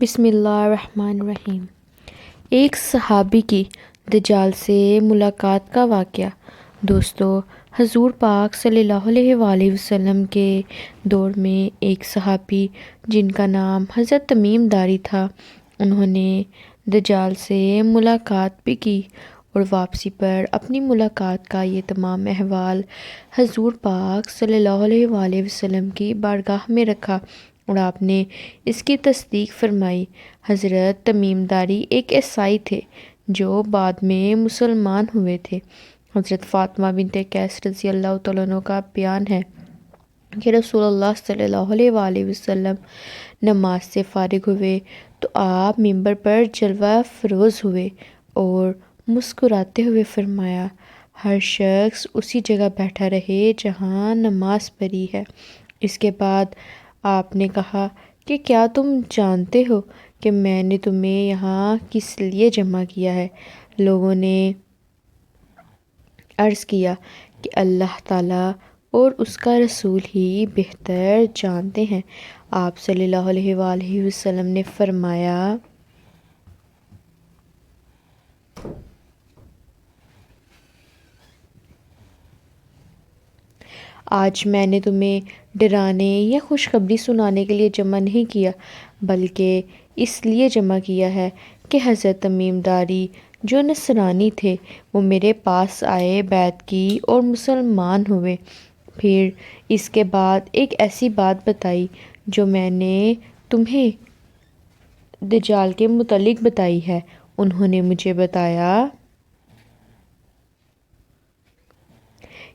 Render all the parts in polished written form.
بسم اللہ الرحمن الرحیم۔ ایک صحابی کی دجال سے ملاقات کا واقعہ۔ دوستو، حضور پاک صلی اللہ علیہ وآلہ وسلم کے دور میں ایک صحابی جن کا نام حضرت تمیم داری تھا، انہوں نے دجال سے ملاقات بھی کی اور واپسی پر اپنی ملاقات کا یہ تمام احوال حضور پاک صلی اللہ علیہ وآلہ وسلم کی بارگاہ میں رکھا اور آپ نے اس کی تصدیق فرمائی۔ حضرت تمیم داری ایک عیسائی تھے جو بعد میں مسلمان ہوئے تھے۔ حضرت فاطمہ بنت قیس رضی اللہ تعالیٰ عنہ کا بیان ہے کہ رسول اللہ صلی اللہ علیہ وآلہ وسلم نماز سے فارغ ہوئے تو آپ ممبر پر جلوہ فروز ہوئے اور مسکراتے ہوئے فرمایا، ہر شخص اسی جگہ بیٹھا رہے جہاں نماز پڑھی ہے۔ اس کے بعد آپ نے کہا کہ کیا تم جانتے ہو کہ میں نے تمہیں یہاں کس لیے جمع کیا ہے؟ لوگوں نے عرض کیا کہ اللہ تعالیٰ اور اس کا رسول ہی بہتر جانتے ہیں۔ آپ صلی اللہ علیہ وآلہ وسلم نے فرمایا، آج میں نے تمہیں ڈرانے یا خوشخبری سنانے کے لیے جمع نہیں کیا، بلکہ اس لیے جمع کیا ہے کہ حضرت تمیم داری جو نصرانی تھے وہ میرے پاس آئے، بیعت کی اور مسلمان ہوئے۔ پھر اس کے بعد ایک ایسی بات بتائی جو میں نے تمہیں دجال کے متعلق بتائی ہے۔ انہوں نے مجھے بتایا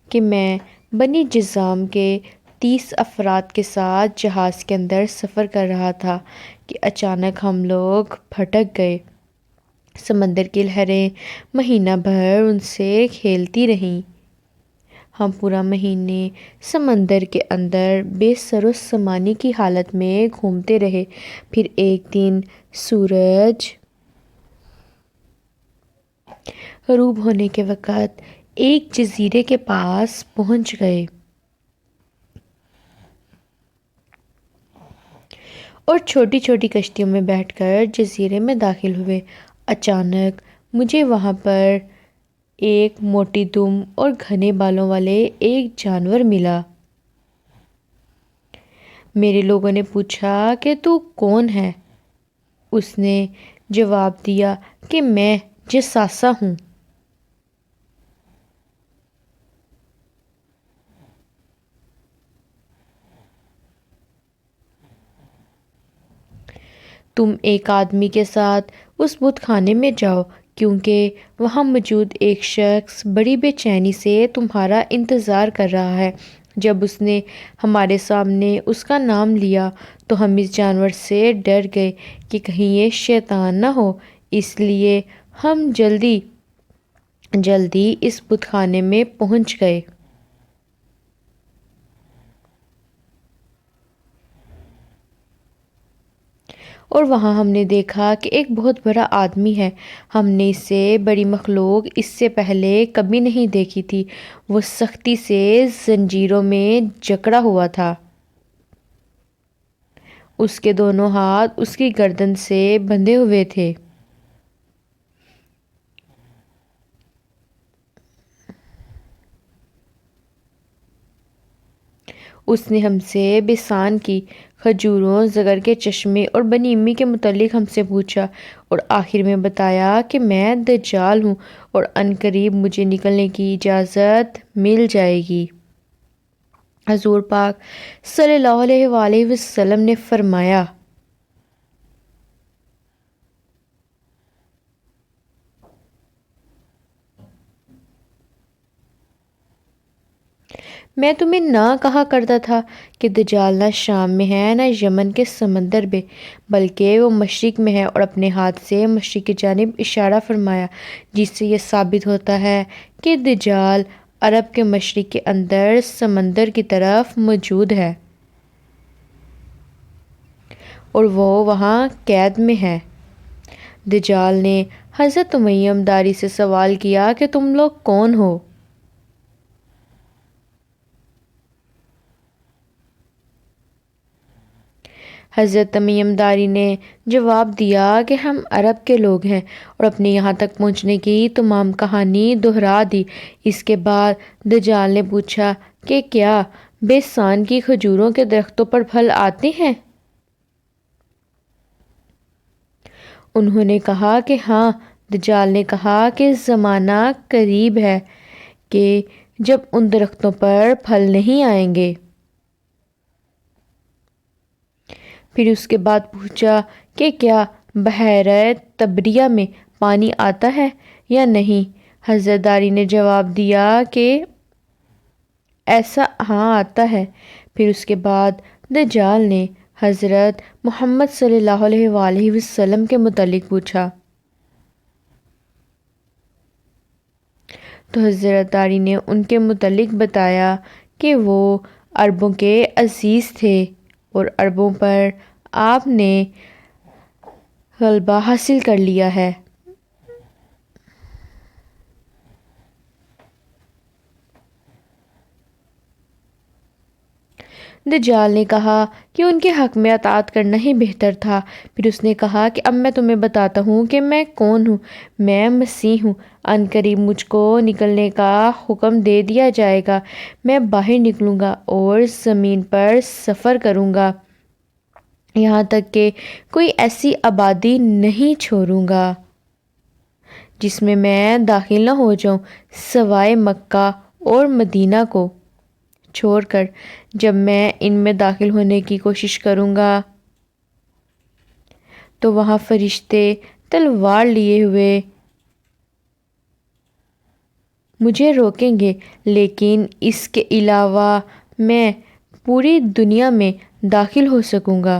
کہ میں بنی جذام کے 30 افراد کے ساتھ جہاز کے اندر سفر کر رہا تھا کہ اچانک ہم لوگ بھٹک گئے۔ سمندر کی لہریں مہینہ بھر ان سے کھیلتی رہیں۔ ہم پورا مہینے سمندر کے اندر بے سر و سامانی کی حالت میں گھومتے رہے۔ پھر ایک دن سورج غروب ہونے کے وقت ایک جزیرے کے پاس پہنچ گئے اور چھوٹی چھوٹی کشتیوں میں بیٹھ کر جزیرے میں داخل ہوئے۔ اچانک مجھے وہاں پر ایک موٹی دم اور گھنے بالوں والے ایک جانور ملا۔ میرے لوگوں نے پوچھا کہ تو کون ہے؟ اس نے جواب دیا کہ میں جساسہ ہوں۔ تم ایک آدمی کے ساتھ اس بت خانے میں جاؤ، کیونکہ وہاں موجود ایک شخص بڑی بے چینی سے تمہارا انتظار کر رہا ہے۔ جب اس نے ہمارے سامنے اس کا نام لیا تو ہم اس جانور سے ڈر گئے کہ کہیں یہ شیطان نہ ہو، اس لیے ہم جلدی جلدی اس بت خانے میں پہنچ گئے۔ اور وہاں ہم نے دیکھا کہ ایک بہت بڑا آدمی ہے۔ ہم نے اس سے بڑی مخلوق اس سے پہلے کبھی نہیں دیکھی تھی۔ وہ سختی سے زنجیروں میں جکڑا ہوا تھا۔ اس کے دونوں ہاتھ اس کی گردن سے بندھے ہوئے تھے۔ اس نے ہم سے بحثان کی، کھجوروں، زغر کے چشمے اور بنی امی کے متعلق ہم سے پوچھا اور آخر میں بتایا کہ میں دجال ہوں اور عنقریب مجھے نکلنے کی اجازت مل جائے گی۔ حضور پاک صلی اللہ علیہ وآلہ وسلم نے فرمایا، میں تمہیں نہ کہا کرتا تھا کہ دجال نہ شام میں ہے نہ یمن کے سمندر میں، بلکہ وہ مشرق میں ہے، اور اپنے ہاتھ سے مشرق کی جانب اشارہ فرمایا، جس سے یہ ثابت ہوتا ہے کہ دجال عرب کے مشرق کے اندر سمندر کی طرف موجود ہے اور وہ وہاں قید میں ہے۔ دجال نے حضرت تمیم داری سے سوال کیا کہ تم لوگ کون ہو؟ حضرت تمیم داری نے جواب دیا کہ ہم عرب کے لوگ ہیں، اور اپنے یہاں تک پہنچنے کی تمام کہانی دہرا دی۔ اس کے بعد دجال نے پوچھا کہ کیا بیسان کی کھجوروں کے درختوں پر پھل آتے ہیں؟ انہوں نے کہا کہ ہاں۔ دجال نے کہا کہ زمانہ قریب ہے کہ جب ان درختوں پر پھل نہیں آئیں گے۔ پھر اس کے بعد پوچھا کہ کیا بحیرہ طبریہ میں پانی آتا ہے یا نہیں؟ حضرت داری نے جواب دیا کہ ایسا ہاں آتا ہے۔ پھر اس کے بعد دجال نے حضرت محمد صلی اللہ علیہ وآلہ وسلم کے متعلق پوچھا، تو حضرت داری نے ان کے متعلق بتایا کہ وہ عربوں کے عزیز تھے اور عربوں پر آپ نے غلبہ حاصل کر لیا ہے۔ دجال نے کہا کہ ان کے حق میں اطاعت کرنا ہی بہتر تھا۔ پھر اس نے کہا کہ اب میں تمہیں بتاتا ہوں کہ میں کون ہوں۔ میں مسیح ہوں۔ عنقریب مجھ کو نکلنے کا حکم دے دیا جائے گا۔ میں باہر نکلوں گا اور زمین پر سفر کروں گا، یہاں تک کہ کوئی ایسی آبادی نہیں چھوڑوں گا جس میں داخل نہ ہو جاؤں، سوائے مکہ اور مدینہ کو چھوڑ کر۔ جب میں ان میں داخل ہونے کی کوشش کروں گا تو وہاں فرشتے تلوار لیے ہوئے مجھے روکیں گے، لیکن اس کے علاوہ میں پوری دنیا میں داخل ہو سکوں گا۔